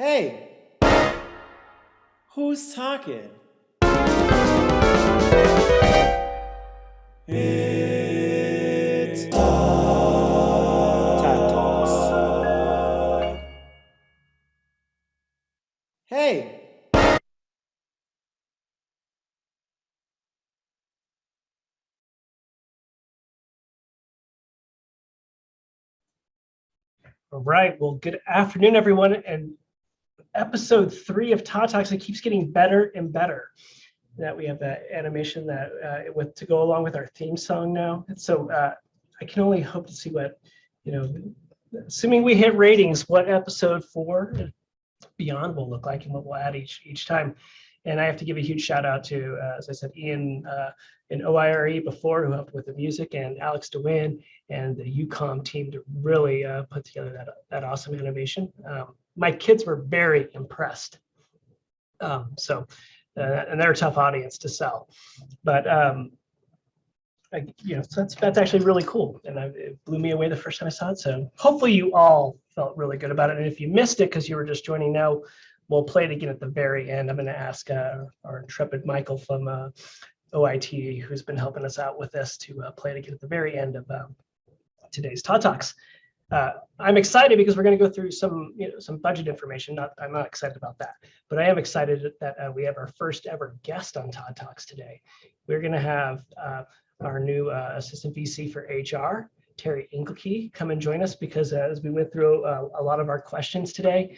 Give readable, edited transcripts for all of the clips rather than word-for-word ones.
Hey, who's talking? It's Tad Talks. Hey, All right. Well, good afternoon, everyone. And episode 3 of Todd Talks, it keeps getting better and better. That we have that animation that with to go along with our theme song now. And so I can only hope to see what, assuming we hit ratings, what episode 4 and beyond will look like and what we'll add each time. And I have to give a huge shout out to, as I said, Ian in OIRE before, who helped with the music, and Alex DeWin and the UCOM team to really put together that awesome animation. My kids were very impressed. And they're a tough audience to sell, but so that's actually really cool, and it blew me away the first time I saw it. So hopefully you all felt really good about it. And if you missed it because you were just joining now, we'll play it again at the very end. I'm going to ask our intrepid Michael from OIT, who's been helping us out with this, to play it again at the very end of today's Todd Talks. I'm excited because we're going to go through some budget information. I'm not excited about that, but I am excited that we have our first ever guest on Todd Talks today. We're going to have our new assistant VC for HR, Terry Engelke, come and join us, because as we went through a lot of our questions today,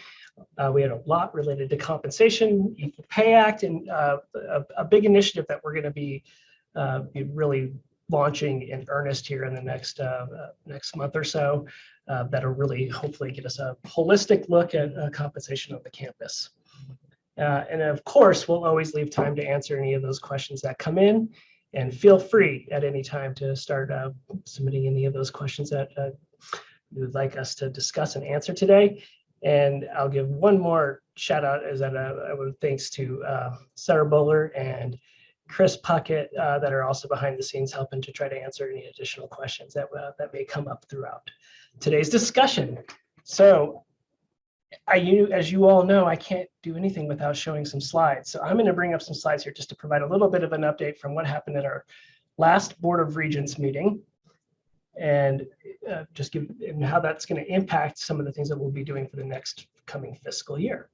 we had a lot related to compensation, Equal Pay Act, and a big initiative that we're going to be really launching in earnest here in the next month or so, that'll really hopefully get us a holistic look at compensation on the campus. And of course, we'll always leave time to answer any of those questions that come in. And feel free at any time to start submitting any of those questions that you would like us to discuss and answer today. And I'll give one more shout out, is that I would thanks to Sarah Bowler and Chris Puckett that are also behind the scenes helping to try to answer any additional questions that may come up throughout today's discussion. So as you all know, I can't do anything without showing some slides. So I'm going to bring up some slides here just to provide a little bit of an update from what happened at our last Board of Regents meeting, and just give and how that's going to impact some of the things that we'll be doing for the next coming fiscal year.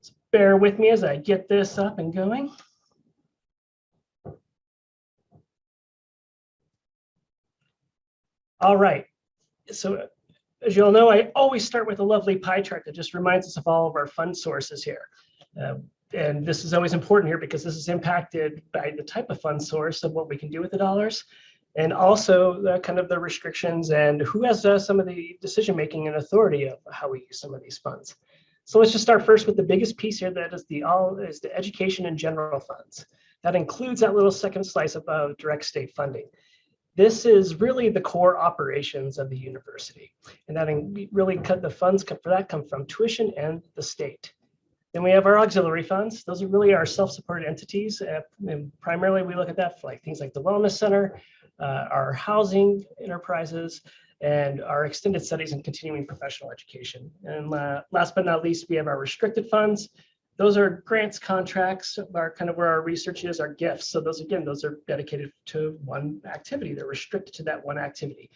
So bear with me as I get this up and going. All right. So as you all know, I always start with a lovely pie chart that just reminds us of all of our fund sources here. And this is always important here because this is impacted by the type of fund source of what we can do with the dollars, and also the kind of the restrictions and who has some of the decision-making and authority of how we use some of these funds. So let's just start first with the biggest piece here, that is the education and general funds. That includes that little second slice of direct state funding. This is really the core operations of the university, and that really the funds for that come from tuition and the state. Then we have our auxiliary funds. Those are really our self-supported entities, and primarily we look at that for things like the Wellness Center, our housing enterprises, and our extended studies and continuing professional education. And last but not least, we have our restricted funds. Those are grants, contracts, are kind of where our research is, our gifts. So those are dedicated to one activity. They're restricted to that one activity.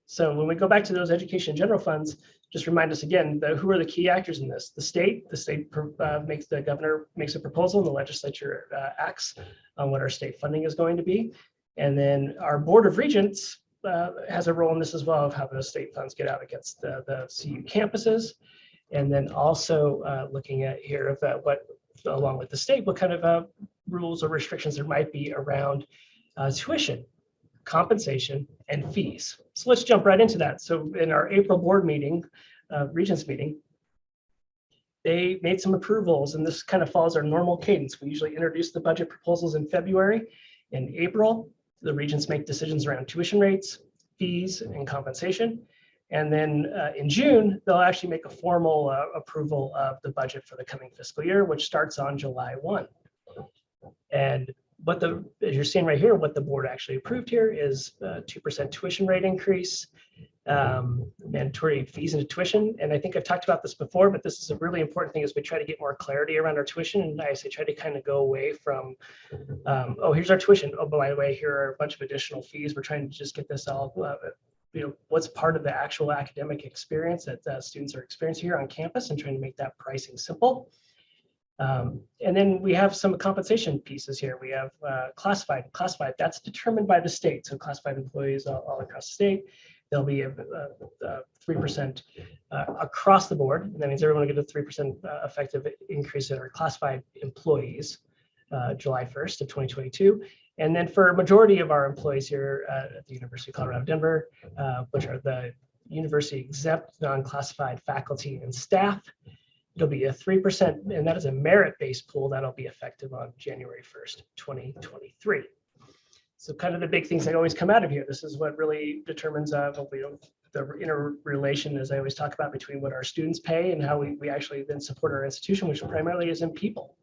So when we go back to those education general funds, just remind us again, who are the key actors in this? The state the governor makes a proposal, and the legislature acts on what our state funding is going to be. And then our Board of Regents has a role in this as well, of how those state funds get out against the CU campuses. And then also looking at here of what, along with the state, what kind of rules or restrictions there might be around tuition, compensation, and fees. So let's jump right into that. So in our April board meeting, Regents meeting, they made some approvals, and this kind of follows our normal cadence. We usually introduce the budget proposals in February. In April, the Regents make decisions around tuition rates, fees, and compensation. And then in June, they'll actually make a formal approval of the budget for the coming fiscal year, which starts on July 1. And as you're seeing right here, what the board actually approved here is a 2% tuition rate increase, mandatory fees and tuition. And I think I've talked about this before, but this is a really important thing as we try to get more clarity around our tuition. And I say try to kind of go away from, oh, here's our tuition. Oh, by the way, here are a bunch of additional fees. We're trying to just get this all, what's part of the actual academic experience that students are experiencing here on campus, and trying to make that pricing simple. And then we have some compensation pieces here. We have classified. Classified, that's determined by the state. So classified employees all across the state, there'll be a 3% across the board. And that means everyone will get a 3% effective increase in our classified employees July 1st of 2022. And then for a majority of our employees here at the University of Colorado Denver, which are the university exempt non-classified faculty and staff, it'll be a 3%, and that is a merit-based pool that'll be effective on January 1st, 2023. So kind of the big things that always come out of here. This is what really determines the interrelation, as I always talk about, between what our students pay and how we actually then support our institution, which primarily is in people.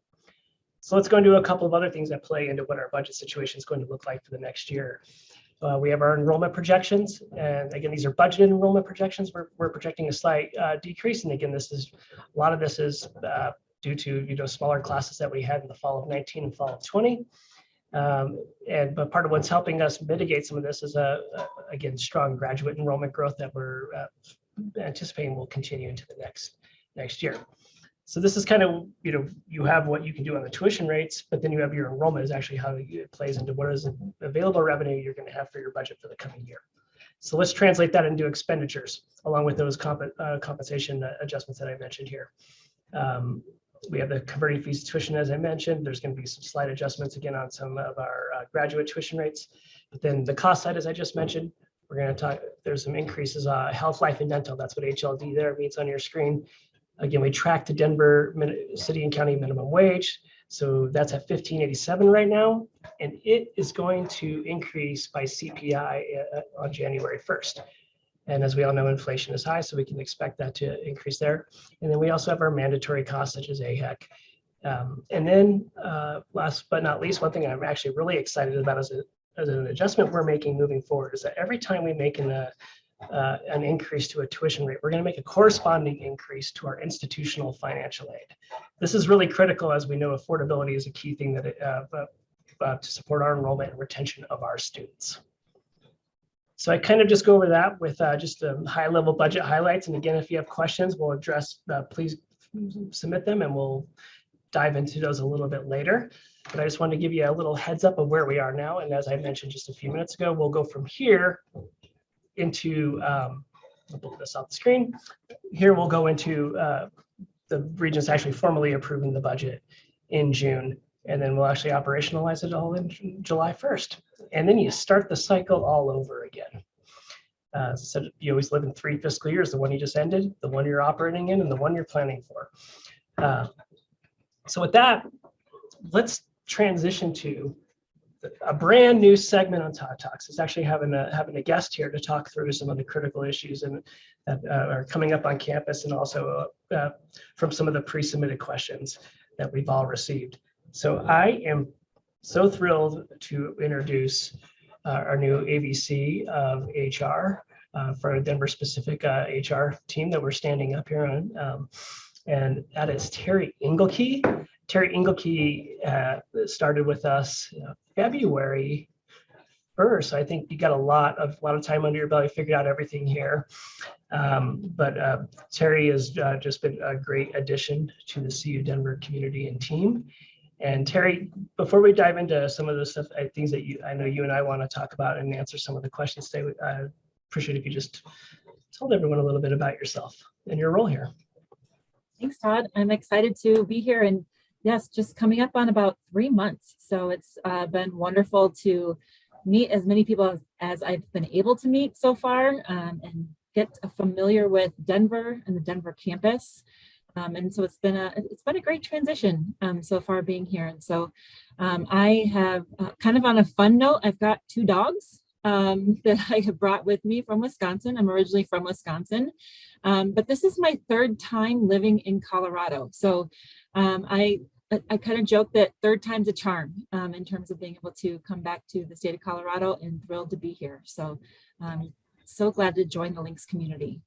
So let's go into a couple of other things that play into what our budget situation is going to look like for the next year. We have our enrollment projections, and again, these are budgeted enrollment projections. We're projecting a slight decrease, and again, a lot of this is due to smaller classes that we had in the fall of 19 and fall of 20. But part of what's helping us mitigate some of this is again, strong graduate enrollment growth that we're anticipating will continue into the next year. So this is kind of, you have what you can do on the tuition rates, but then you have your enrollment is actually how it plays into what is available revenue you're going to have for your budget for the coming year. So let's translate that into expenditures along with those compensation adjustments that I mentioned here. We have the converting fees to tuition, as I mentioned. There's going to be some slight adjustments again on some of our graduate tuition rates. But then the cost side, as I just mentioned, we're going to talk, there's some increases, health, life, and dental. That's what HLD there means on your screen. Again, we track the Denver city and county minimum wage. So that's at $15.87 right now, and it is going to increase by CPI on January 1st. And as we all know, inflation is high, so we can expect that to increase there. And then we also have our mandatory costs such as AHEC. And then last but not least, one thing I'm actually really excited about as an adjustment we're making moving forward is that every time we make an increase to a tuition rate, we're going to make a corresponding increase to our institutional financial aid. This is really critical, as we know affordability is a key thing that to support our enrollment and retention of our students. So I kind of just go over that with just high-level budget highlights. And again, if you have questions, we'll address, please submit them and we'll dive into those a little bit later. But I just wanted to give you a little heads up of where we are now. And as I mentioned just a few minutes ago, we'll go from here into, I'll pull this off the screen. Here we'll go into the Regents actually formally approving the budget in June, and then we'll actually operationalize it all in July 1st. And then you start the cycle all over again. So you always live in 3 fiscal years, the one you just ended, the one you're operating in, and the one you're planning for. So with that, let's transition to a brand new segment on Todd Talks. It's actually having a guest here to talk through some of the critical issues that are coming up on campus, and also from some of the pre-submitted questions that we've all received. So I am so thrilled to introduce our new AVC of HR for a Denver specific HR team that we're standing up here on. And that is Terry Engelke. Terry Engelke started with us February 1st. I think you got a lot of time under your belly, figured out everything here. But Terry has just been a great addition to the CU Denver community and team. And Terry, before we dive into some of the stuff, things that I know you and I want to talk about and answer some of the questions today, I appreciate if you just told everyone a little bit about yourself and your role here. Thanks, Todd. I'm excited to be here, and yes, just coming up on about 3 months. So it's been wonderful to meet as many people as I've been able to meet so far, and get familiar with Denver and the Denver campus. And so it's been a great transition so far being here. And so I have kind of on a fun note, I've got 2 dogs that I have brought with me from Wisconsin. I'm originally from Wisconsin, but this is my 3rd time living in Colorado. So I kind of joke that 3rd time's a charm in terms of being able to come back to the state of Colorado, and thrilled to be here. So so glad to join the Links community.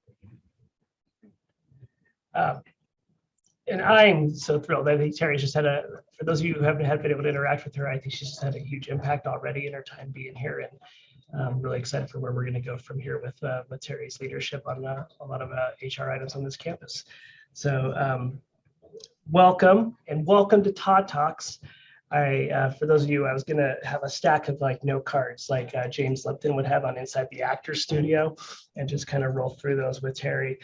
And I'm so thrilled. I think Terry's just for those of you who haven't been able to interact with her, I think she's just had a huge impact already in her time being here. And I'm really excited for where we're going to go from here with Terry's leadership on a lot of HR items on this campus. So welcome to Todd Talks. For those of you, I was going to have a stack of like note cards like James Lipton would have on Inside the Actors Studio and just kind of roll through those with Terry.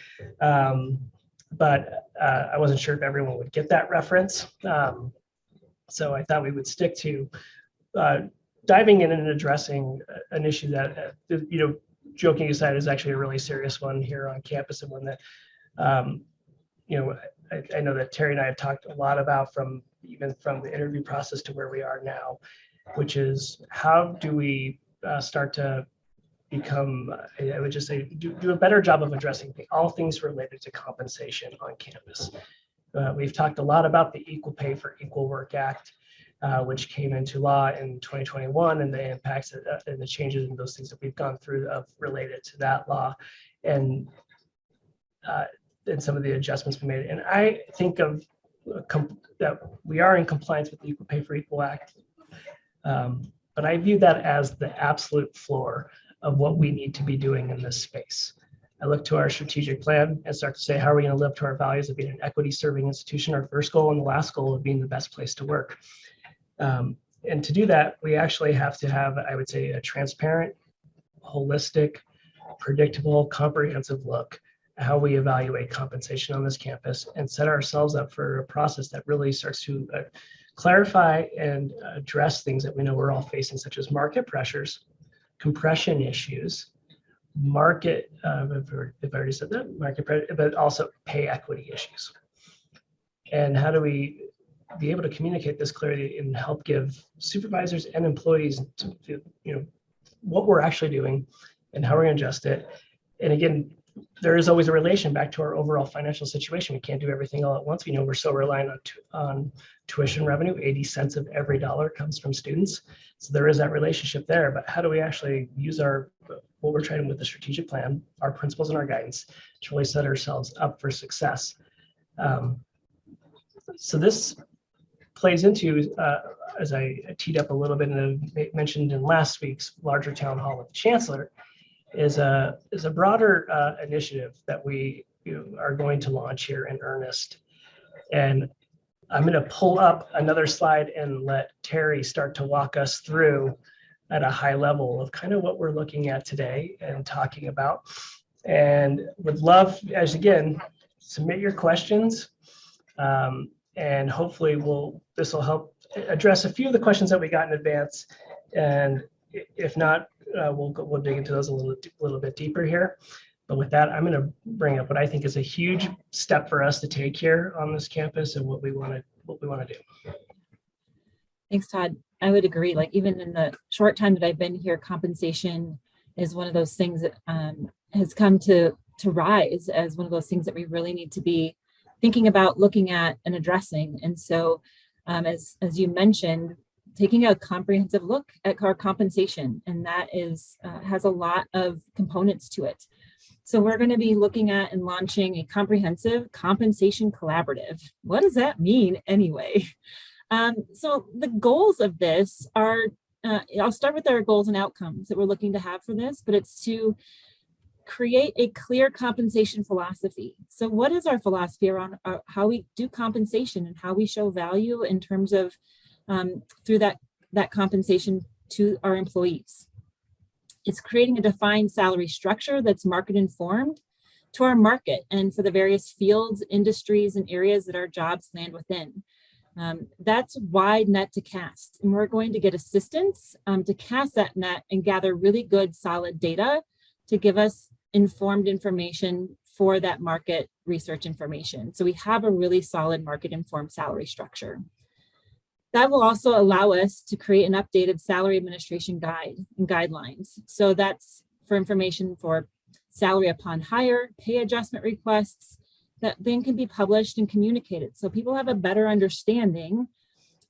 But I wasn't sure if everyone would get that reference. So I thought we would stick to diving in and addressing an issue that, joking aside, is actually a really serious one here on campus, and one that, I know that Terry and I have talked a lot about even from the interview process to where we are now, which is how do we start to become, I would just say, do a better job of addressing all things related to compensation on campus. We've talked a lot about the Equal Pay for Equal Work Act, which came into law in 2021, and the impacts and the changes and those things that we've gone through related to that law, and some of the adjustments we made. And I think that we are in compliance with the Equal Pay for Equal Act, but I view that as the absolute floor of what we need to be doing in this space. I look to our strategic plan and start to say, how are we going to live to our values of being an equity-serving institution, our first goal, and the last goal of being the best place to work. And to do that, we actually have to have, I would say, a transparent, holistic, predictable, comprehensive look at how we evaluate compensation on this campus and set ourselves up for a process that really starts to clarify and address things that we know we're all facing, such as market pressures, compression issues, market, if I already said that, market pressure, but also pay equity issues. And how do we be able to communicate this clearly and help give supervisors and employees to, what we're actually doing and how we're going to adjust it. And again, there is always a relation back to our overall financial situation. We can't do everything all at once. We know we're so reliant on tuition revenue. 80 cents of every dollar comes from students. So there is that relationship there. But how do we actually use what we're trying with the strategic plan, our principles and our guidance to really set ourselves up for success? So this plays into, as I teed up a little bit and mentioned in last week's larger town hall with the chancellor, is a broader initiative that we are going to launch here in earnest. And I'm going to pull up another slide and let Terry start to walk us through at a high level of kind of what we're looking at today and talking about. And would love, as again, submit your questions. And hopefully this will help address a few of the questions that we got in advance. And if not, we'll dig into those a little bit deeper here. But with that, I'm going to bring up what I think is a huge step for us to take here on this campus and what we want to do. Thanks, Todd. I would agree. Like, even in the short time that I've been here, compensation is one of those things that has come to rise as one of those things that we really need to be thinking about, looking at, and addressing. And so, as you mentioned, taking a comprehensive look at our compensation, and that has a lot of components to it. So we're going to be looking at and launching a comprehensive compensation collaborative. What does that mean anyway? So the goals of this are, I'll start with our goals and outcomes that we're looking to have for this, but it's to create a clear compensation philosophy. So what is our philosophy around how we do compensation and how we show value in terms of through that compensation to our employees? It's creating a defined salary structure that's market informed to our market and for the various fields, industries, and areas that our jobs land within. That's wide net to cast, and we're going to get assistance to cast that net and gather really good, solid data to give us informed information for that market research information. So we have a really solid market informed salary structure. That will also allow us to create an updated salary administration guide and guidelines. So that's for information for salary upon hire, pay adjustment requests, that then can be published and communicated. So people have a better understanding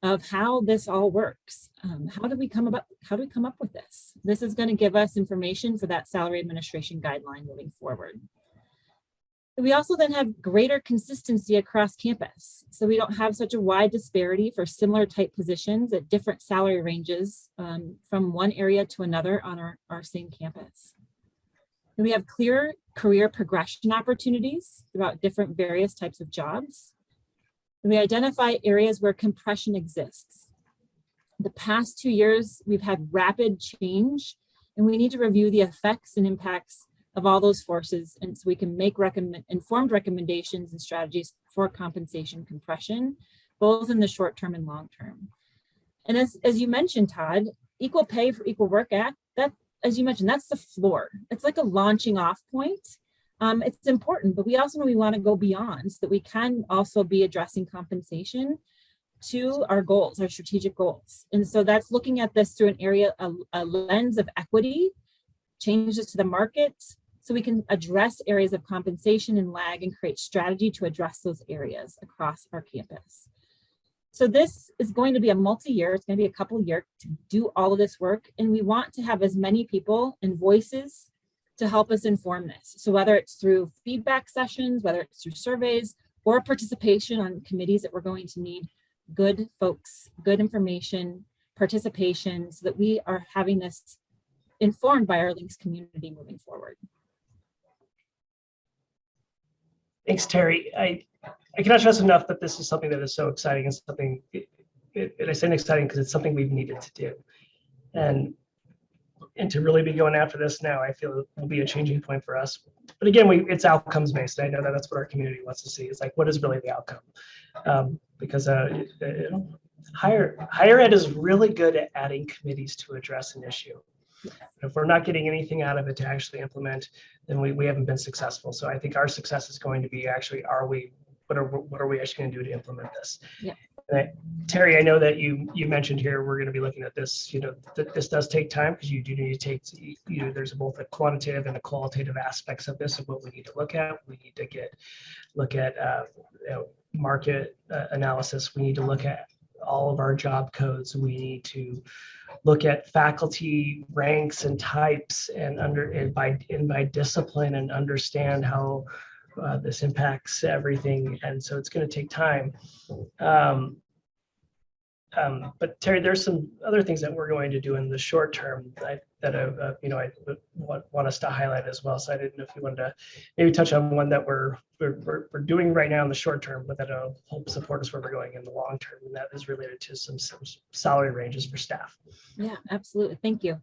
of how this all works. How do we come up with this? This is going to give us information for that salary administration guideline moving forward. We also then have greater consistency across campus. So we don't have such a wide disparity for similar type positions at different salary ranges from one area to another on our same campus. And we have clear career progression opportunities throughout different various types of jobs. And we identify areas where compression exists. The past 2 years, we've had rapid change, and we need to review the effects and impacts of all those forces, and so we can make informed recommendations and strategies for compensation compression, both in the short term and long term. And as you mentioned, Todd, Equal Pay for Equal Work Act, that, as you mentioned, that's the floor. It's like a launching off point. It's important, but we also know we want to go beyond so that we can also be addressing compensation to our goals, our strategic goals. And so that's looking at this through an area, a lens of equity, changes to the market, so we can address areas of compensation and lag and create strategy to address those areas across our campus. So this is going to be a multi-year, it's going to be a couple of years to do all of this work. And we want to have as many people and voices to help us inform this. So whether it's through feedback sessions, whether it's through surveys or participation on committees that we're going to need good folks, good information, participation, so that we are having this informed by our links community moving forward. Thanks, Terry. I cannot stress enough that this is something that is so exciting and something, and I say exciting because it's something we've needed to do. And to really be going after this now, I feel it will be a changing point for us. But again, it's outcomes based. I know that that's what our community wants to see. It's like, what is really the outcome? Because higher ed is really good at adding committees to address an issue. If we're not getting anything out of it to actually implement, then we haven't been successful. So I think our success is going to be actually, what are we actually going to do to implement this? Yeah. Terry, I know that you mentioned here we're going to be looking at this. This does take time because you do need to take. There's both a quantitative and a qualitative aspects of this of what we need to look at. We need to look at market analysis. We need to look at all of our job codes. We need to look at faculty ranks and types and by discipline and understand how this impacts everything. And so it's going to take time. But Terry, there's some other things that we're going to do in the short term that I want us to highlight as well. So I didn't know if you wanted to maybe touch on one that we're doing right now in the short term, but that'll help support us where we're going in the long term. And that is related to some salary ranges for staff. Yeah, absolutely. Thank you.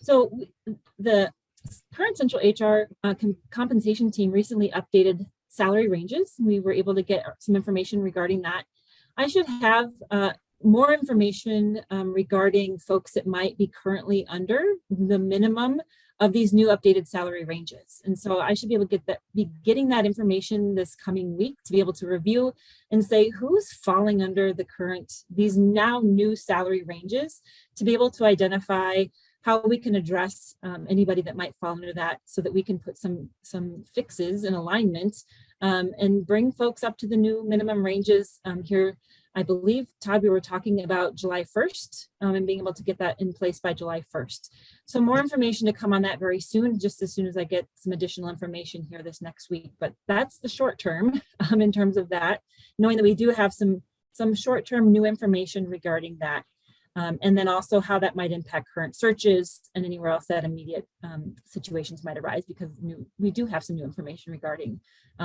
So the current Central HR compensation team recently updated salary ranges. We were able to get some information regarding that. I should have more information regarding folks that might be currently under the minimum of these new updated salary ranges. And so I should be able to be getting that information this coming week to be able to review and say who's falling under these now new salary ranges, to be able to identify how we can address anybody that might fall under that, so that we can put some fixes in alignment and bring folks up to the new minimum ranges here. I believe, Todd, we were talking about July 1st and being able to get that in place by July 1st. So more information to come on that very soon, just as soon as I get some additional information here this next week. But that's the short term in terms of that, knowing that we do have some short-term new information regarding that. And then also how that might impact current searches and anywhere else that immediate situations might arise, because we do have some new information regarding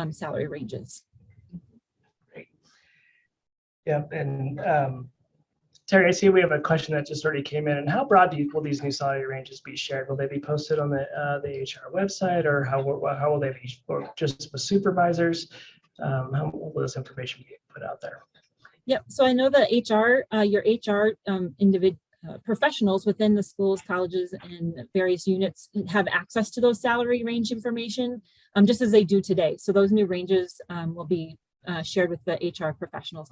salary ranges. Great. Yeah, and Terry, I see we have a question that just already came in. And how broad will these new salary ranges be shared? Will they be posted on the HR website, or how will they be, or just with supervisors? How will this information be put out there? Yep. So I know that your HR professionals within the schools, colleges, and various units have access to those salary range information, just as they do today. So those new ranges will be shared with the HR professionals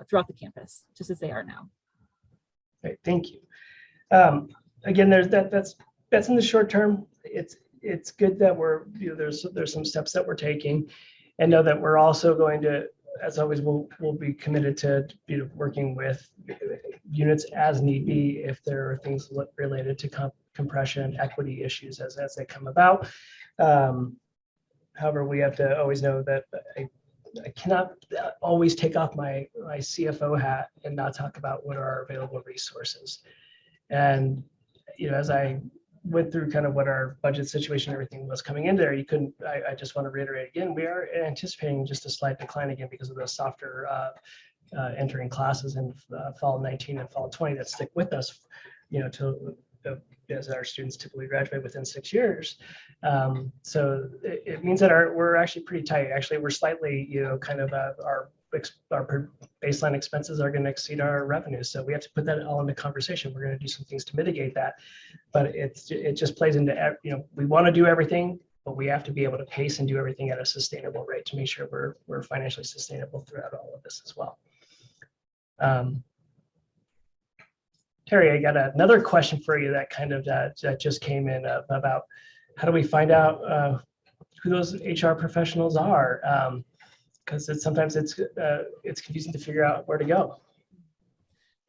throughout the campus, just as they are now. Great, thank you. Again, that's in the short term. It's good that there's some steps that we're taking, and know that we're also going to as always, we'll be committed to working with units as need be if there are things related to compression equity issues as they come about. However, we have to always know that I cannot always take off my CFO hat and not talk about what are our available resources. And as I went through kind of what our budget situation, everything was coming in there, I just want to reiterate again, we are anticipating just a slight decline again because of the softer entering classes in fall 19 and fall 20 that stick with us, till as our students typically graduate within 6 years. So it means that we're actually pretty tight. Actually, we're slightly, kind of our baseline expenses are going to exceed our revenues. So we have to put that all into conversation. We're going to do some things to mitigate that, but it just plays into, we want to do everything, but we have to be able to pace and do everything at a sustainable rate to make sure we're financially sustainable throughout all of this as well. Terry, I got another question for you that kind of that just came in about how do we find out who those HR professionals are? Because sometimes it's confusing to figure out where to go.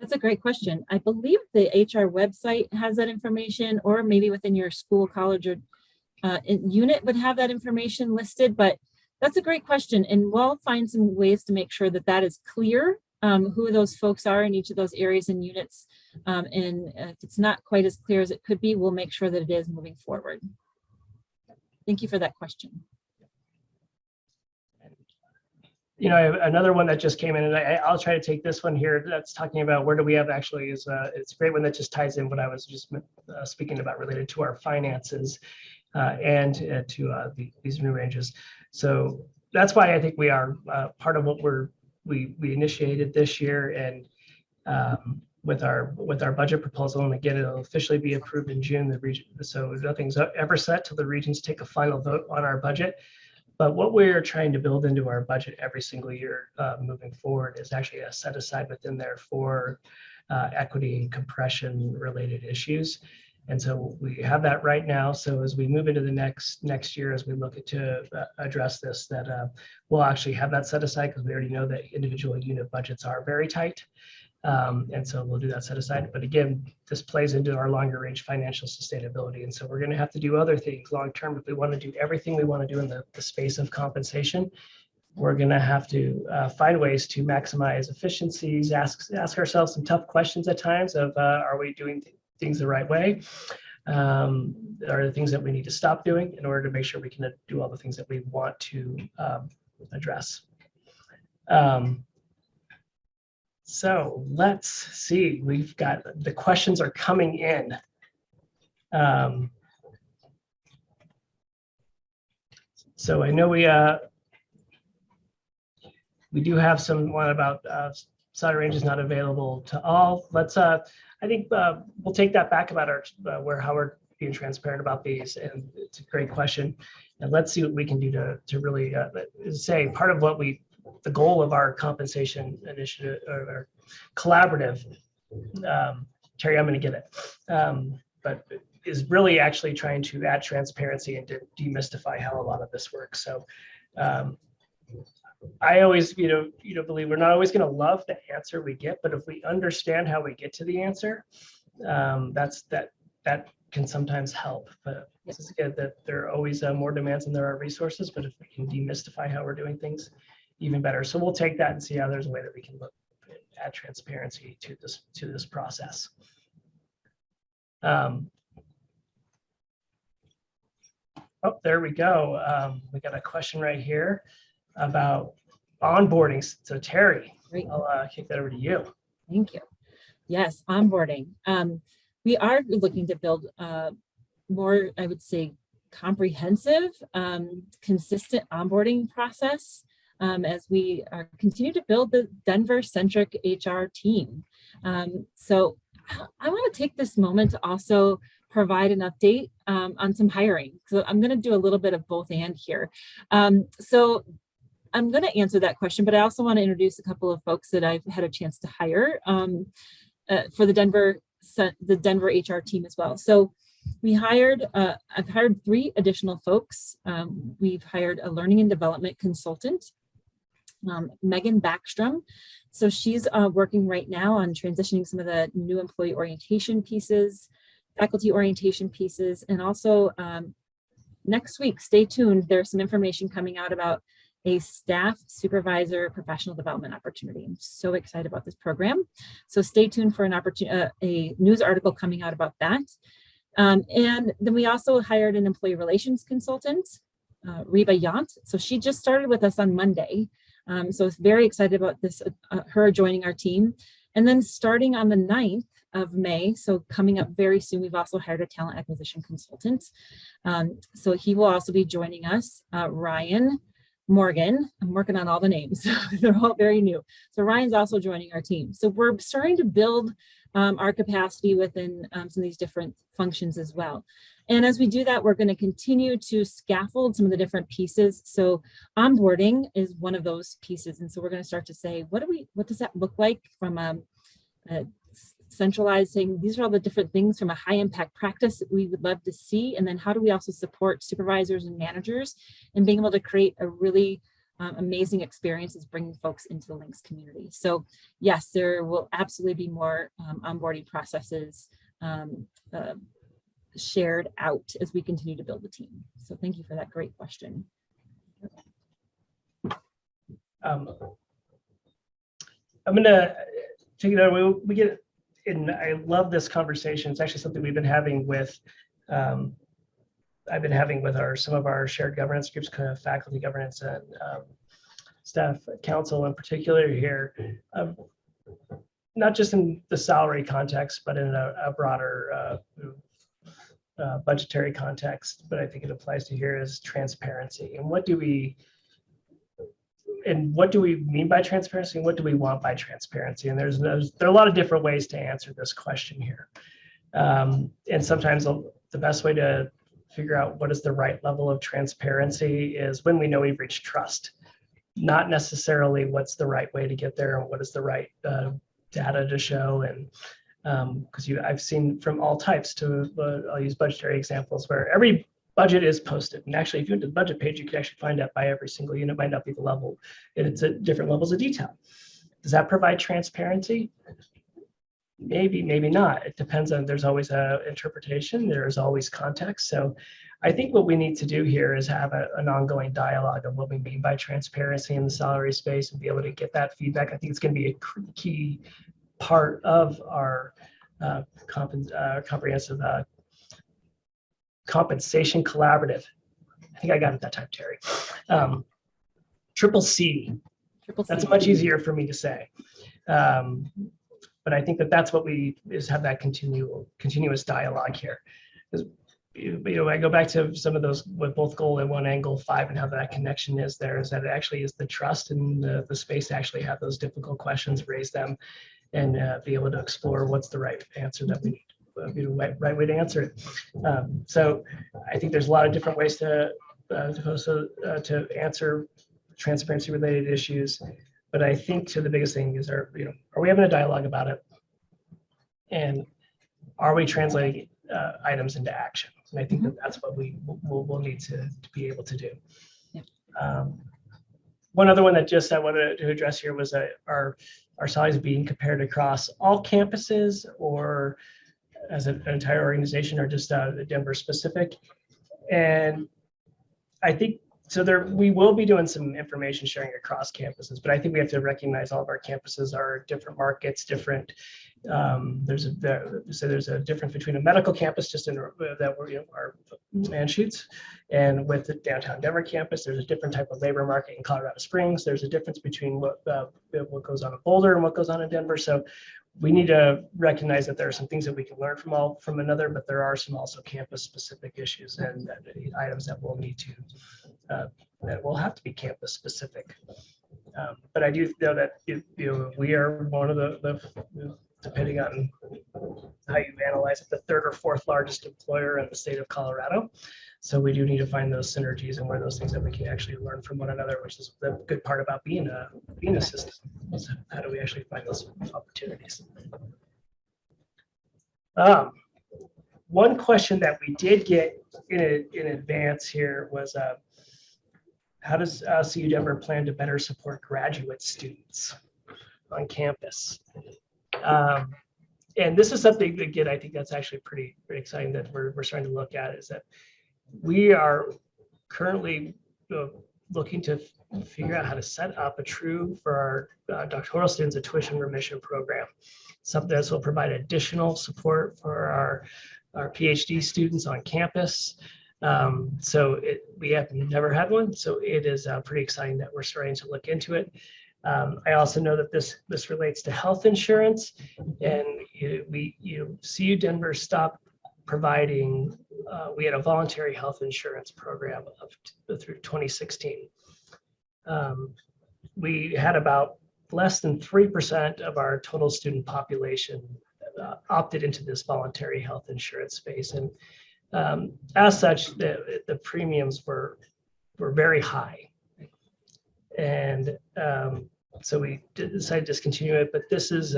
That's a great question. I believe the HR website has that information, or maybe within your school, college, or unit would have that information listed. But that's a great question, and we'll find some ways to make sure that that is clear. Who those folks are in each of those areas and units. And if it's not quite as clear as it could be, we'll make sure that it is moving forward. Thank you for that question. Another one that just came in, and I'll try to take this one here. That's talking about where do we have actually is it's a great one that just ties in what I was just speaking about related to our finances and to these new ranges. So that's why I think we are part of what we initiated this year, and with our budget proposal, and again, it'll officially be approved in June. The region, so nothing's ever set till the regions take a final vote on our budget. But what we're trying to build into our budget every single year moving forward is actually a set aside within there for equity and compression related issues. And so we have that right now. So as we move into the next year, as we look to address this, that we'll actually have that set aside because we already know that individual unit budgets are very tight. And so we'll do that set aside. But again, this plays into our longer range financial sustainability. And so we're going to have to do other things long term. If we want to do everything we want to do in the space of compensation, we're going to have to find ways to maximize efficiencies, ask ourselves some tough questions at times of are we doing things the right way? Are the things that we need to stop doing in order to make sure we can do all the things that we want to address. So let's see, we've got the questions are coming in. So I know we do have one about salary range is not available to all. Let's I think we'll take that back about how we're being transparent about these, and it's a great question. And let's see what we can do to really say part of what the goal of our compensation initiative or collaborative. Terry, I'm going to get it, but is really actually trying to add transparency and to demystify how a lot of this works. So. I always, believe we're not always going to love the answer we get, but if we understand how we get to the answer, that can sometimes help. But this is good that there are always more demands than there are resources. But if we can demystify how we're doing things, even better. So we'll take that and see how there's a way that we can add transparency to this process. Oh, there we go. We got a question right here about onboarding. So Terry, great. I'll kick that over to you. Thank you. Yes, onboarding. We are looking to build more, I would say, comprehensive, consistent onboarding process as we continue to build the Denver-centric HR team. So I want to take this moment to also provide an update on some hiring. So I'm going to do a little bit of both and here. So I'm going to answer that question, but I also want to introduce a couple of folks that I've had a chance to hire for the Denver HR team as well. So we hired, I've hired 3 additional folks. We've hired a learning and development consultant, Megan Backstrom. So she's working right now on transitioning some of the new employee orientation pieces, faculty orientation pieces, and also next week, stay tuned. There's some information coming out about a staff supervisor professional development opportunity. I'm so excited about this program. So stay tuned for an opportunity, a news article coming out about that. And then we also hired an employee relations consultant, Reba Yant. So she just started with us on Monday. So it's very excited about this, her joining our team. And then starting on the 9th of May, so coming up very soon, we've also hired a talent acquisition consultant. So he will also be joining us, Ryan Morgan. I'm working on all the names. They're all very new. So Ryan's also joining our team. So we're starting to build our capacity within some of these different functions as well. And as we do that, we're going to continue to scaffold some of the different pieces. So onboarding is one of those pieces. And so we're going to start to say, what does that look like from a centralizing, these are all the different things from a high impact practice that we would love to see. And then how do we also support supervisors and managers in being able to create a really amazing experiences bringing folks into the Lynx community. So yes, there will absolutely be more onboarding processes shared out as we continue to build the team. So thank you for that great question. I'm gonna take it over. We get, and I love this conversation. It's actually something we've been having with, I've been having with some of our shared governance groups, kind of faculty governance and staff council in particular here, not just in the salary context, but in a broader budgetary context. But I think it applies to here is transparency. And what do we mean by transparency, and what do we want by transparency? And there are a lot of different ways to answer this question here. And sometimes the best way to figure out what is the right level of transparency is when we know we've reached trust, not necessarily what's the right way to get there and what is the right data to show. And because I've seen from all types to, I'll use budgetary examples where every budget is posted. And actually, if you went to the budget page, you could actually find out by every single unit, might not be the level, and it's at different levels of detail. Does that provide transparency? Maybe, maybe not. It depends on, there's always an interpretation, there's always context. So I think what we need to do here is have an ongoing dialogue of what we mean by transparency in the salary space and be able to get that feedback. I think it's going to be a key part of our comprehensive compensation collaborative. I think I got it that time, Terry. Triple C. That's much easier for me to say. But I think that's what have that continuous dialogue here. I go back to some of those with both goal and one angle 5 and how that connection is there, is that it actually is the trust and the space to actually have those difficult questions, raise them, and be able to explore what's the right answer that we need. Be the right way to answer it. So I think there's a lot of different ways to answer transparency related issues, but I think the biggest thing is are we having a dialogue about it, and are we translating items into action? And I think that's what we'll need to be able to do. Yeah. One other one that just I wanted to address here was our salaries being compared across all campuses or as an entire organization, or just Denver specific. And I think we will be doing some information sharing across campuses, but I think we have to recognize all of our campuses are different markets, different. There's a difference between a medical campus just in that we're our Anschutz, and with the downtown Denver campus, there's a different type of labor market in Colorado Springs. There's a difference between what goes on in Boulder and what goes on in Denver. So we need to recognize that there are some things that we can learn from another, but there are some also campus specific issues and items that we'll need to that will have to be campus specific. But I do know that we are one of the depending on how you analyze it, the 3rd or 4th largest employer in the state of Colorado. So we do need to find those synergies and where those things that we can actually learn from one another, which is the good part about being a system. So how do we actually find those opportunities? One question that we did get in advance here was how does CU Denver plan to better support graduate students on campus? And this is something that, again, I think that's actually pretty exciting that we're starting to look at, is that we are currently looking to figure out how to set up a true, for our doctoral students, a tuition remission program, something that will provide additional support for our PhD students on campus. We have never had one, so it is pretty exciting that we're starting to look into it. I also know that this relates to health insurance, and CU Denver stopped providing. We had a voluntary health insurance program through 2016. We had about less than 3% of our total student population opted into this voluntary health insurance space, and as such, the premiums were very high, and so we decided to discontinue it. But this is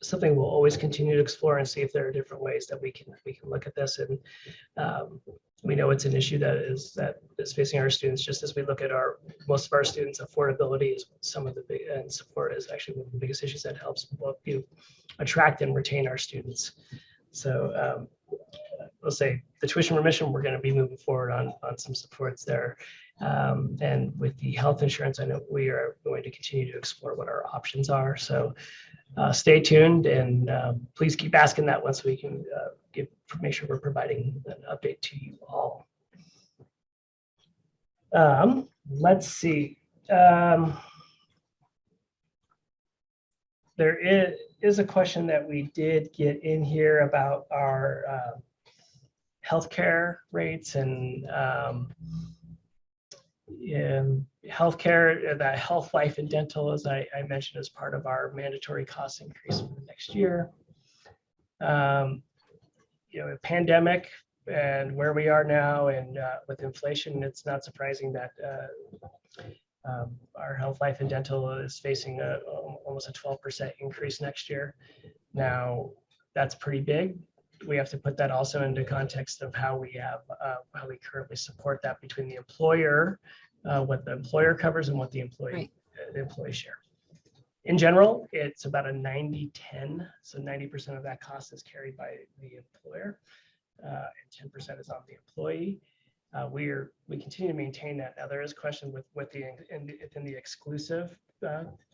something we'll always continue to explore and see if there are different ways that we can look at this. And we know it's an issue that is facing our students, just as we look at most of our students. Affordability is and support is actually one of the biggest issues that helps attract and retain our students. So we'll say the tuition remission, we're going to be moving forward on some supports there. And with the health insurance, I know we are going to continue to explore what our options are. So stay tuned, and please keep asking that one so we can make sure we're providing an update to you all. Let's see. There is a question that we did get in here about our healthcare rates and healthcare, that health, life, and dental, as I mentioned, as part of our mandatory cost increase for the next year. Pandemic and where we are now, and with inflation, it's not surprising that our health, life, and dental is facing almost a 12% increase next year. Now, that's pretty big. We have to put that also into context of how we currently support that between the employer, what the employer covers, and what the employee share. In general, it's about a 90-10. So 90% of that cost is carried by the employer, and 10% is on the employee. We continue to maintain that. Now, there is a question within the exclusive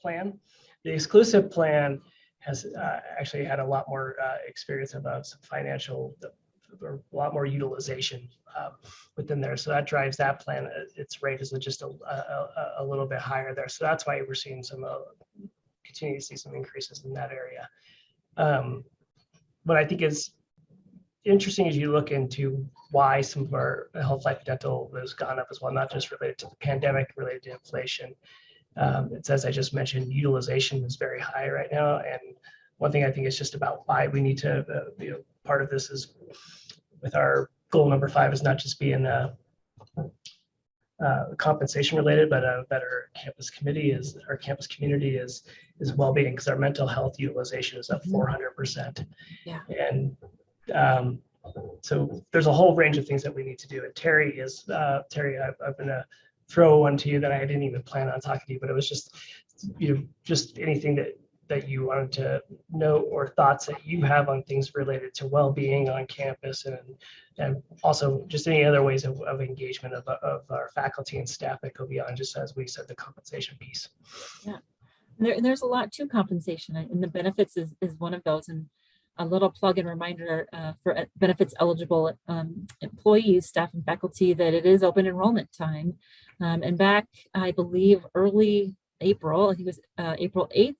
plan. The exclusive plan has actually had a lot more experience about some financial, or a lot more utilization within there. So that drives that plan. Its rate is just a little bit higher there. So that's why we're seeing continue to see some increases in that area. What I think is interesting as you look into why some of our health, life, dental has gone up as well, not just related to the pandemic, related to inflation. It's, as I just mentioned, utilization is very high right now. And one thing I think is just about why we need to, part of this is with our goal number 5 is not just being compensation related, but a better campus community is well-being, because our mental health utilization is up 400%. Yeah. And so there's a whole range of things that we need to do. And Terry, I'm going to throw one to you that I didn't even plan on talking to you, but it was just anything that you wanted to know, or thoughts that you have on things related to well-being on campus, and also just any other ways of engagement of our faculty and staff that go beyond, just as we said, the compensation piece. Yeah, there's a lot to compensation, and the benefits is one of those. And a little plug and reminder for benefits eligible employees, staff, and faculty that it is open enrollment time. And back, I believe, early April, I think it was April 8th,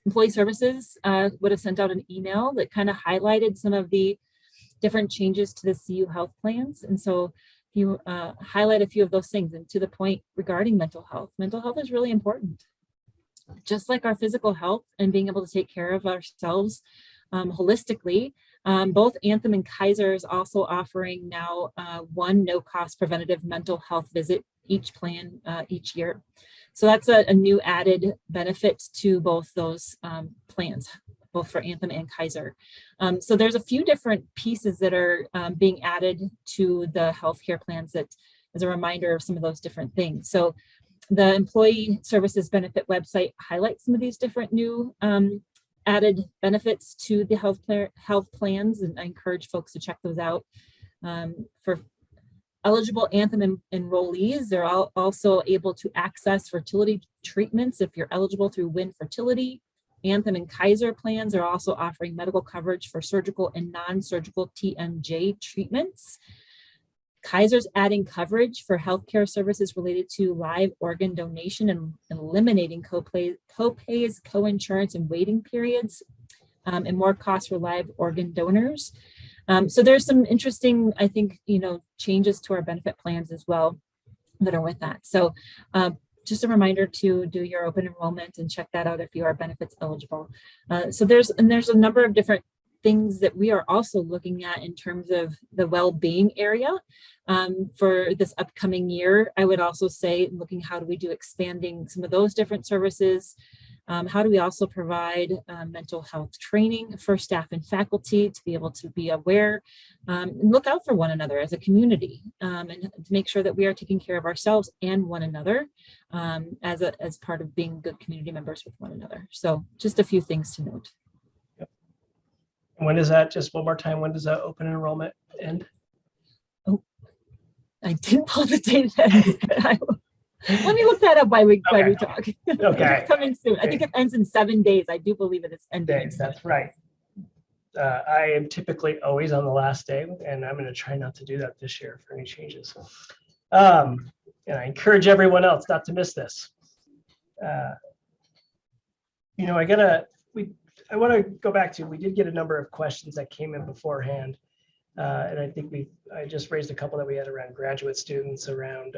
Employee Services would have sent out an email that kind of highlighted some of the different changes to the CU health plans. And so if you highlight a few of those things, and to the point regarding mental health is really important. Just like our physical health and being able to take care of ourselves holistically, both Anthem and Kaiser is also offering now one no-cost preventative mental health visit each plan each year. So that's a new added benefit to both those plans, both for Anthem and Kaiser. So there's a few different pieces that are being added to the healthcare plans that as a reminder of some of those different things. So the Employee Services Benefit website highlights some of these different new added benefits to the health plans, and I encourage folks to check those out. For eligible Anthem enrollees, they're also able to access fertility treatments if you're eligible through Win Fertility. Anthem and Kaiser plans are also offering medical coverage for surgical and non-surgical TMJ treatments. Kaiser's adding coverage for healthcare services related to live organ donation and eliminating copays, co-insurance, and waiting periods, and more costs for live organ donors. So there's some interesting, I think, changes to our benefit plans as well that are with that. So just a reminder to do your open enrollment and check that out if you are benefits eligible. So there's a number of different things that we are also looking at in terms of the well-being area for this upcoming year. I would also say looking how do we do expanding some of those different services. How do we also provide mental health training for staff and faculty to be able to be aware and look out for one another as a community, and to make sure that we are taking care of ourselves and one another as part of being good community members with one another. So just a few things to note. When does that, just one more time, when does that open enrollment end? Oh, I didn't pull the date. Let me look that up while we talk. Okay. Coming soon. I think it ends in 7 days. I do believe it is ending. Days, that's right. I am typically always on the last day, and I'm going to try not to do that this year for any changes. And I encourage everyone else not to miss this. I want to go back to, we did get a number of questions that came in beforehand. And I think I just raised a couple that we had around graduate students, around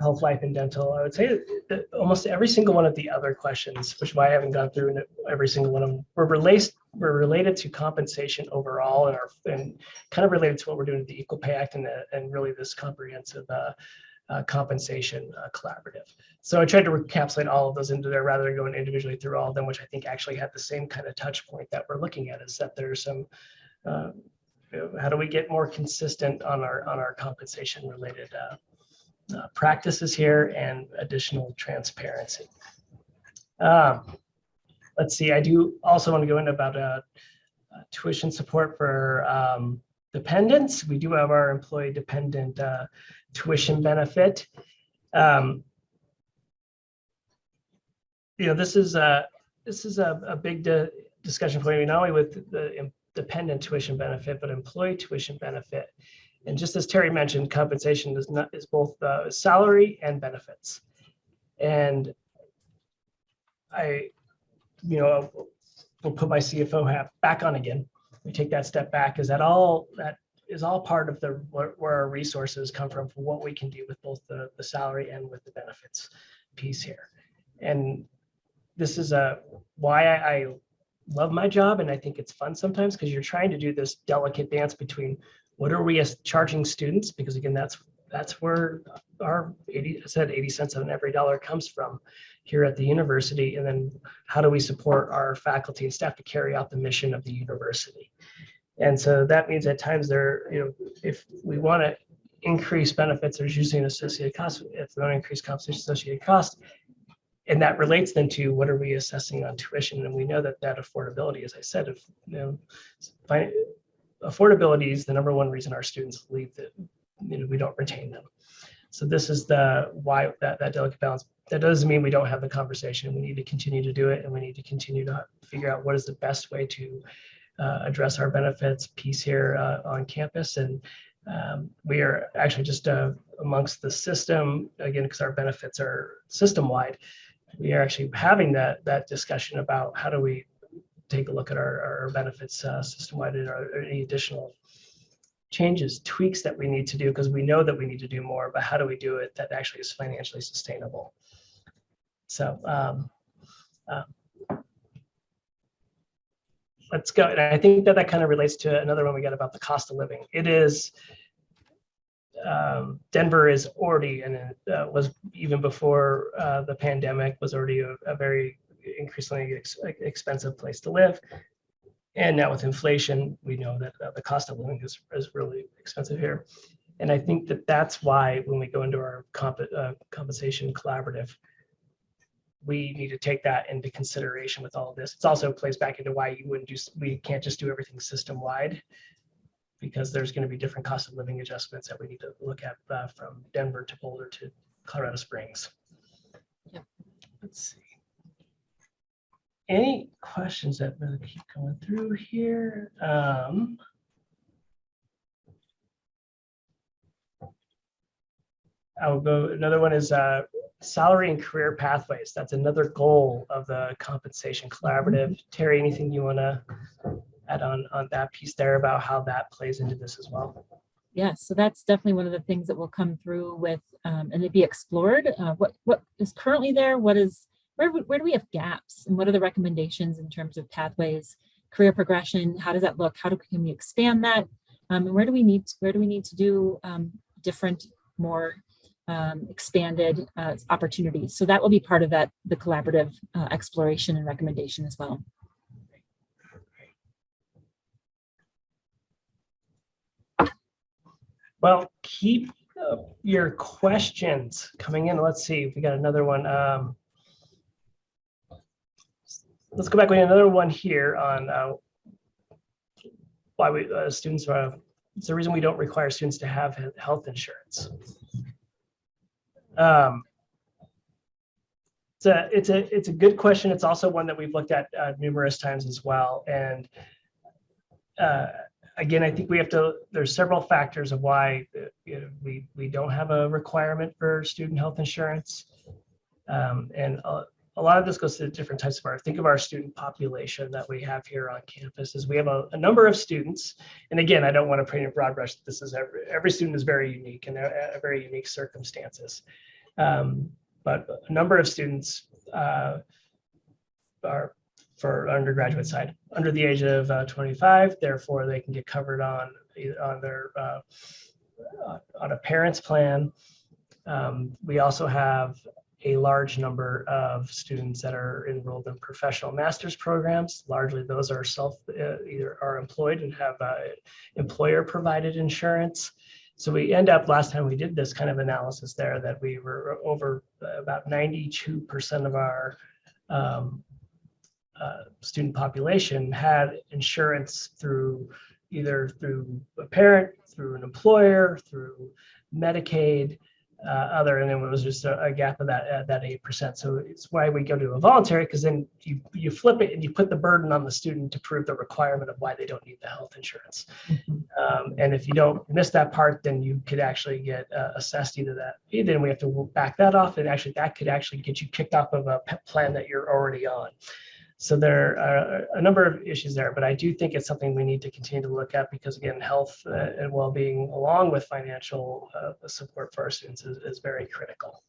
health, life, and dental. I would say that almost every single one of the other questions, which is why I haven't gone through every single one of them, were related to compensation overall and kind of related to what we're doing with the Equal Pay Act and really this comprehensive compensation collaborative. So I tried to encapsulate all of those into there rather than going individually through all of them, which I think actually had the same kind of touch point that we're looking at, is that there's some, how do we get more consistent on our compensation related practices here and additional transparency. Let's see, I do also want to go into about tuition support for dependents. We do have our employee dependent tuition benefit. This is a big discussion point, not only with the dependent tuition benefit, but employee tuition benefit. And just as Terry mentioned, compensation is both salary and benefits. And we'll put my CFO hat back on again. We take that step back. That is all part of where our resources come from for what we can do with both the salary and with the benefits piece here. And this is why I love my job, and I think it's fun sometimes, because you're trying to do this delicate dance between what are we charging students, because again, that's where our 80 cents on every dollar comes from here at the university, and then how do we support our faculty and staff to carry out the mission of the university. And so that means at times if we want to increase benefits, there's usually an associated cost. If we want to increase compensation, associated cost, and that relates then to what are we assessing on tuition. And we know that affordability, as I said, affordability is the number one reason our students leave, that we don't retain them. So this is why that delicate balance. That doesn't mean we don't have the conversation. We need to continue to do it, and we need to continue to figure out what is the best way to address our benefits piece here on campus. And we are actually just amongst the system, again, because our benefits are system-wide, we are actually having that discussion about how do we take a look at our benefits system-wide, and any additional changes, tweaks that we need to do, because we know that we need to do more, but how do we do it that actually is financially sustainable? So let's go. And I think that kind of relates to another one we got about the cost of living. It is, Denver is already, and was even before the pandemic, was already a very increasingly expensive place to live. And now with inflation, we know that the cost of living is really expensive here. And I think that that's why when we go into our compensation collaborative, we need to take that into consideration with all of this. It also plays back into why we can't just do everything system wide, because there's going to be different cost of living adjustments that we need to look at from Denver to Boulder to Colorado Springs. Yep. Let's see. Any questions that really keep going through here? I'll go. Another one is salary and career pathways. That's another goal of the compensation collaborative. Terry, anything you want to add on that piece there about how that plays into this as well? Yeah, so that's definitely one of the things that will come through with and it'd be explored. What is currently there? Where do we have gaps, and what are the recommendations in terms of pathways, career progression? How does that look? Can we expand that? And where do we need to do different, more expanded opportunities? So that will be part of the collaborative exploration and recommendation as well. Well, keep your questions coming in. Let's see if we got another one. Let's go back with another one here on why we students are. It's the reason we don't require students to have health insurance. It's a good question. It's also one that we've looked at numerous times as well. And again, I think there's several factors of why we don't have a requirement for student health insurance. And a lot of this goes to different types of think of our student population that we have here on campus. Is we have a number of students. And again, I don't want to paint a broad brush. This is every student is very unique and very unique circumstances. But a number of students are for undergraduate side under the age of 25, therefore they can get covered on a parent's plan. We also have a large number of students that are enrolled in professional master's programs. Largely those are either are employed and have employer provided insurance. So we end up, last time we did this kind of analysis there, that we were over about 92% of our student population had insurance either through a parent, through an employer, through Medicaid, and then it was just a gap of that 8%. So it's why we go to a voluntary, because then you flip it and you put the burden on the student to prove the requirement of why they don't need the health insurance. Mm-hmm. And if you don't miss that part, then you could actually get assessed either that. Then we have to back that off, and actually that could actually get you kicked off of a plan that you're already on. So there are a number of issues there, but I do think it's something we need to continue to look at, because again, health and well-being along with financial support for our students is very critical.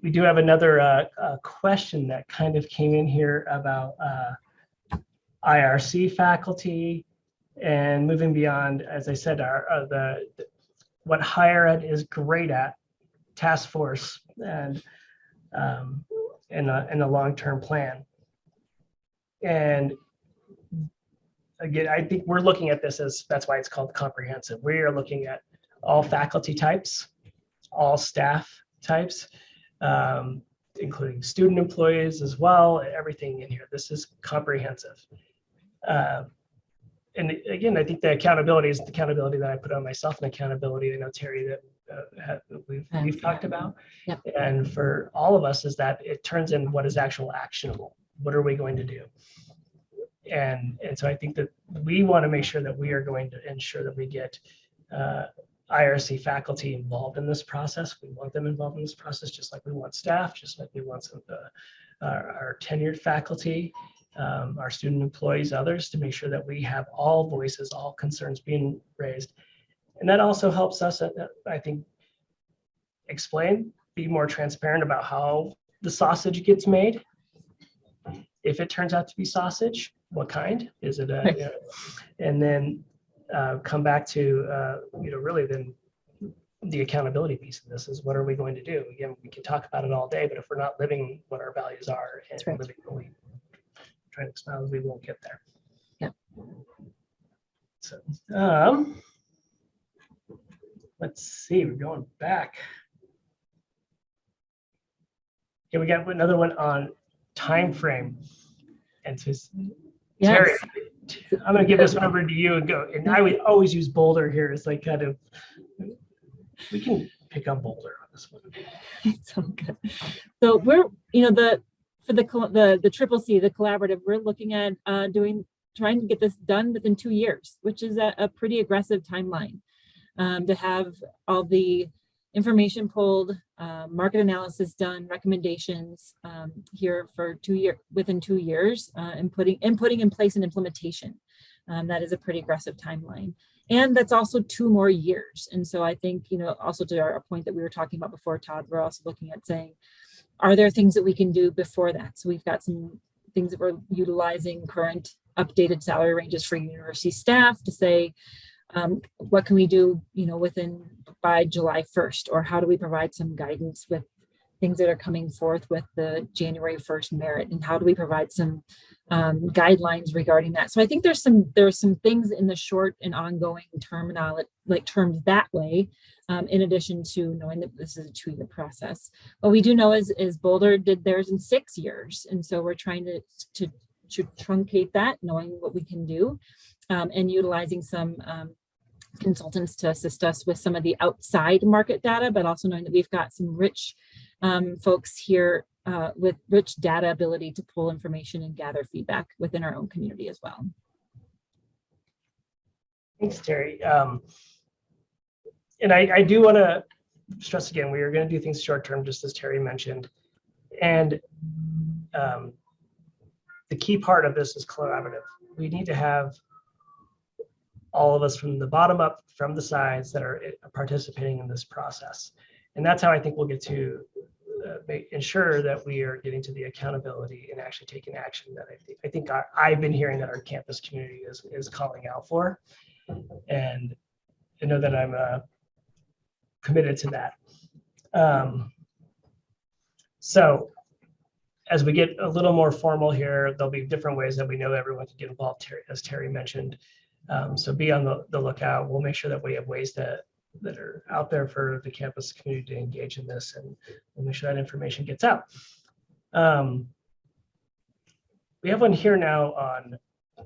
We do have another question that kind of came in here about IRC faculty and moving beyond, as I said, what higher ed is great at, task force and in a long-term plan. And again, I think we're looking at this that's why it's called comprehensive. We are looking at all faculty types, all staff types, including student employees as well, everything in here. This is comprehensive. And again, I think the accountability is the accountability that I put on myself, and accountability, I know, Terry, that we've talked about. Yep. And for all of us is that it turns in what is actual actionable. What are we going to do? And so I think that we want to make sure that we are going to ensure that we get IRC faculty involved in this process. We want them involved in this process, just like we want staff, just like we want some our tenured faculty, our student employees, others, to make sure that we have all voices, all concerns being raised. And that also helps us, I think, be more transparent about how the sausage gets made. If it turns out to be sausage, what kind? Is it and then come back to, really then the accountability piece of this is, what are we going to do? Again, we can talk about it all day, but if we're not living what our values are and right. living what we trying to expound, we won't get there. Yeah. So, let's see, we're going back. Okay, we got another one on time frame. And so, Terry, Yes. I'm going to give this one over to you and go. And I would always use Boulder here as like kind of, we can pick up Boulder on this one. It's so good. So we're, for the Triple C, the collaborative, we're looking at trying to get this done within 2 years, which is a pretty aggressive timeline, to have all the information pulled, market analysis done, recommendations here for within 2 years, and putting in place an implementation. That is a pretty aggressive timeline. And that's also 2 more years. And so I think, also to our point that we were talking about before, Todd, we're also looking at saying, are there things that we can do before that? So we've got some things that we're utilizing current updated salary ranges for university staff to say, what can we do, by July 1st, or how do we provide some guidance with things that are coming forth with the January 1st merit, and how do we provide some guidelines regarding that? So I think there's some things in the short and ongoing terms that way, in addition to knowing that this is a 2-year process. What we do know is Boulder did theirs in 6 years, and so we're trying to truncate that, knowing what we can do, and utilizing some consultants to assist us with some of the outside market data, but also knowing that we've got some rich folks here with rich data ability to pull information and gather feedback within our own community as well. Thanks, Terry. And I do want to stress again, we are going to do things short term, just as Terry mentioned. And the key part of this is collaborative. We need to have all of us from the bottom up, from the sides, that are participating in this process. And that's how I think we'll get to ensure that we are getting to the accountability and actually taking action that I think I've been hearing that our campus community is calling out for. And I know that I'm committed to that. So as we get a little more formal here, there'll be different ways that we know everyone can get involved, as Terry mentioned. So be on the lookout. We'll make sure that we have ways that are out there for the campus community to engage in this, and we'll make sure that information gets out. We have one here now on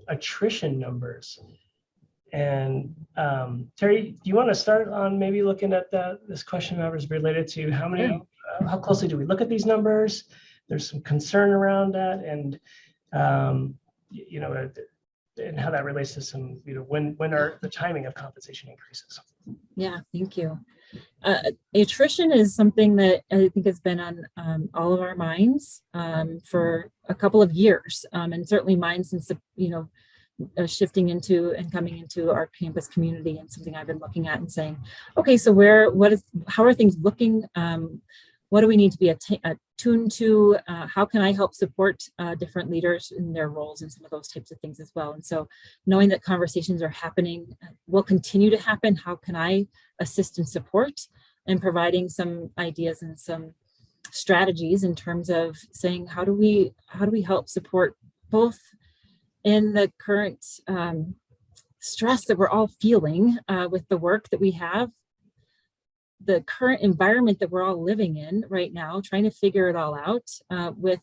attrition numbers. And Terry, do you want to start on maybe looking at this question numbers related to how closely do we look at these numbers? There's some concern around that, and and how that relates to some, when are the timing of compensation increases? Yeah, thank you. Attrition is something that I think has been on all of our minds for a couple of years, and certainly mine since shifting into and coming into our campus community, and something I've been looking at and saying, okay, so how are things looking? What do we need to be attuned to? How can I help support different leaders in their roles, and some of those types of things as well? And so knowing that conversations are happening, will continue to happen, how can I assist and support, and providing some ideas and some strategies in terms of saying, how do we help support both in the current stress that we're all feeling with the work that we have, the current environment that we're all living in right now, trying to figure it all out with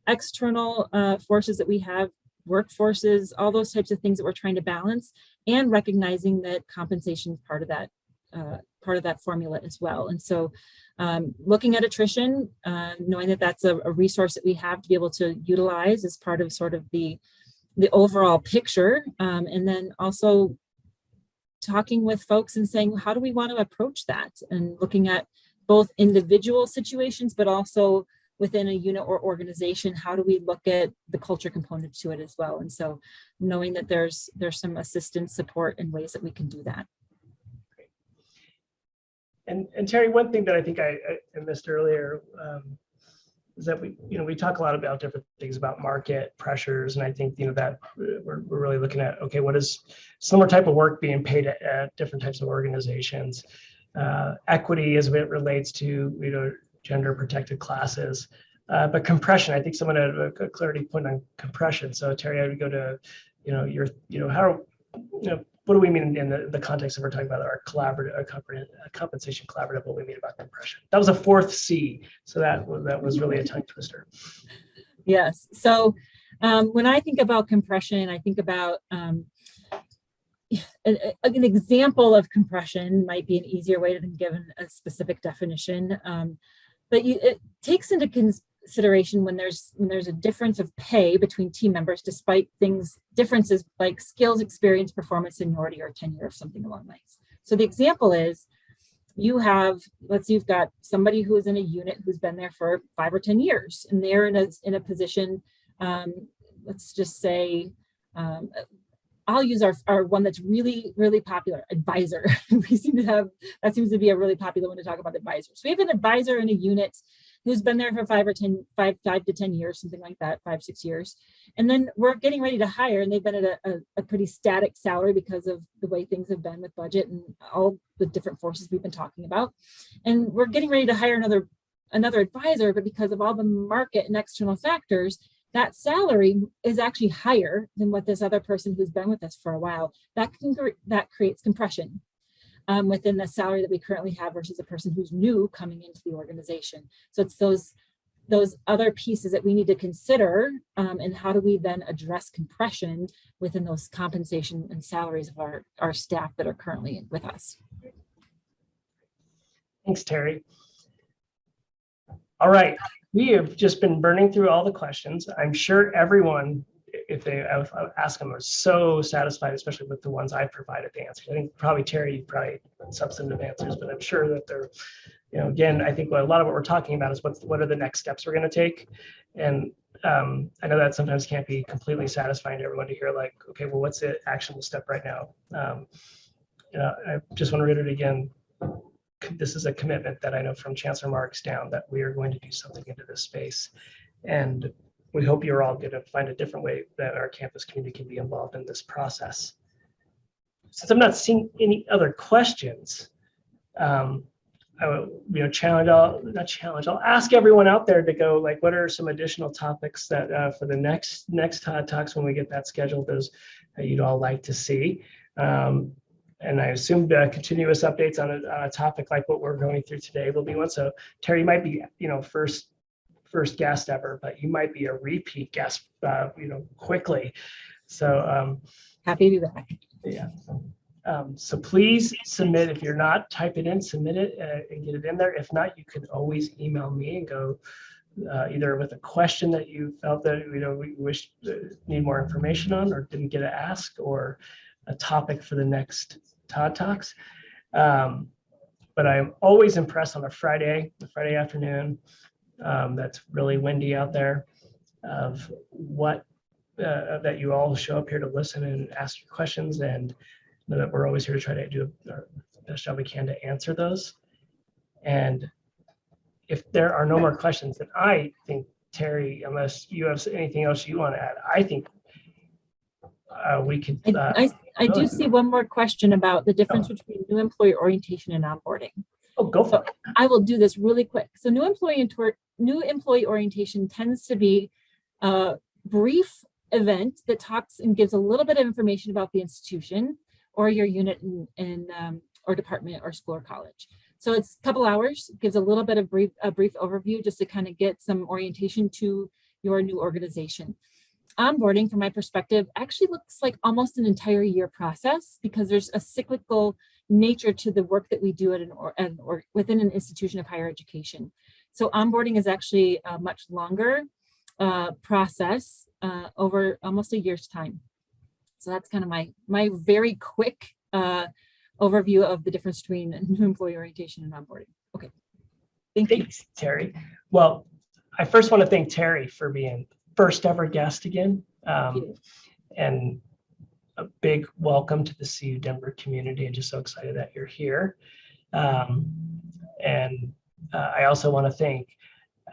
external forces that we have, workforces, all those types of things that we're trying to balance, and recognizing that compensation is part of that formula as well. And so looking at attrition, knowing that that's a resource that we have to be able to utilize as part of sort of the overall picture, and then also talking with folks and saying, how do we want to approach that? And looking at both individual situations, but also within a unit or organization, how do we look at the culture component to it as well? And so knowing that there's some assistance, support, and ways that we can do that. And Terry, one thing that I think I missed earlier is that we talk a lot about different things about market pressures, and I think that we're really looking at, okay, what is similar type of work being paid at different types of organizations, equity as it relates to gender protected classes, But compression, I think someone had a clarity point on compression. So Terry, I would go to, what do we mean in the context of we're talking about our compensation collaborative, what we mean about compression? That was a fourth C. So that was really a tongue twister. Yes. So when I think about compression, I think about an example of compression might be an easier way than given a specific definition. But it takes into consideration when there's a difference of pay between team members, despite differences like skills, experience, performance, seniority, or tenure, or something along those lines. So the example is you've got somebody who is in a unit who's been there for 5 or 10 years, and they're in a position, let's just say, I'll use our one that's really, really popular, advisor. That seems to be a really popular one to talk about, advisors. So we have an advisor in a unit who's been there for 5 to 10 years, something like that, 5, 6 years. And then we're getting ready to hire, and they've been at a pretty static salary because of the way things have been with budget and all the different forces we've been talking about. And we're getting ready to hire another advisor, but because of all the market and external factors, that salary is actually higher than what this other person who's been with us for a while. That creates compression within the salary that we currently have versus a person who's new coming into the organization. So it's those other pieces that we need to consider, and how do we then address compression within those compensation and salaries of our staff that are currently with us. Thanks, Terry. All right, we have just been burning through all the questions. I'm sure everyone, if I ask them, are so satisfied, especially with the ones I provided the answers. I think probably Terry, you probably substantive answers, but I'm sure that they're, again, I think a lot of what we're talking about is what are the next steps we're going to take. And I know that sometimes can't be completely satisfying to everyone to hear, like, okay, well, what's the actionable step right now? I just want to reiterate again, this is a commitment that I know from Chancellor Marks down, that we are going to do something into this space. And we hope you're all going to find a different way that our campus community can be involved in this process. Since I'm not seeing any other questions, I will I'll ask everyone out there to go, like, what are some additional topics that for the next Todd Talks, when we get that scheduled, those that you'd all like to see. And I assume continuous updates on a topic like what we're going through today will be one. So Terry, you might be, first guest ever, but you might be a repeat guest, quickly. So happy to be back. Yeah. So please submit. If you're not, type it in, submit it, and get it in there. If not, you can always email me and go either with a question that you felt that we wish need more information on or didn't get to ask, or a topic for the next Todd Talks. But I'm always impressed on the Friday afternoon. That's really windy out there, of what that you all show up here to listen and ask your questions, and that we're always here to try to do our best job we can to answer those. And if there are no more questions, then I think, Terry, unless you have anything else you want to add, I think we could. I do see one more question about the difference between new employee orientation and onboarding. Oh, go for it. I will do this really quick. So new employee orientation tends to be a brief event that talks and gives a little bit of information about the institution or your unit or department or school or college. So it's a couple hours, gives a little bit of a brief overview just to kind of get some orientation to your new organization. Onboarding, from my perspective, actually looks like almost an entire year process, because there's a cyclical nature to the work that we do or within an institution of higher education. So onboarding is actually a much longer process over almost a year's time. So that's kind of my very quick overview of the difference between new employee orientation and onboarding. Okay, thank you. Thanks, Terry. Well, I first want to thank Terry for being first ever guest again, and a big welcome to the CU Denver community, and just so excited that you're here. And I also want to thank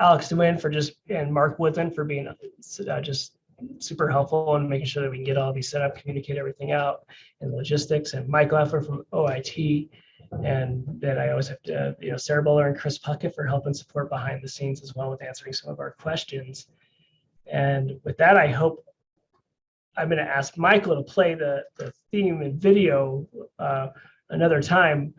Alex DeWin and Mark Woodland for being just super helpful and making sure that we can get all these set up, communicate everything out, and logistics, and Mike Leffler from OIT, And then I always have to, Sarah Bowler and Chris Puckett for help and support behind the scenes as well with answering some of our questions. And with that, I hope I'm going to ask Michael to play the theme and video another time,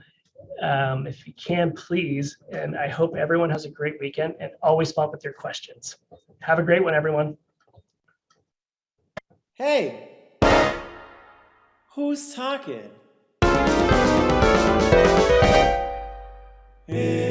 if you can, please. And I hope everyone has a great weekend and always follow up with your questions. Have a great one, everyone. Hey, who's talking? Hey.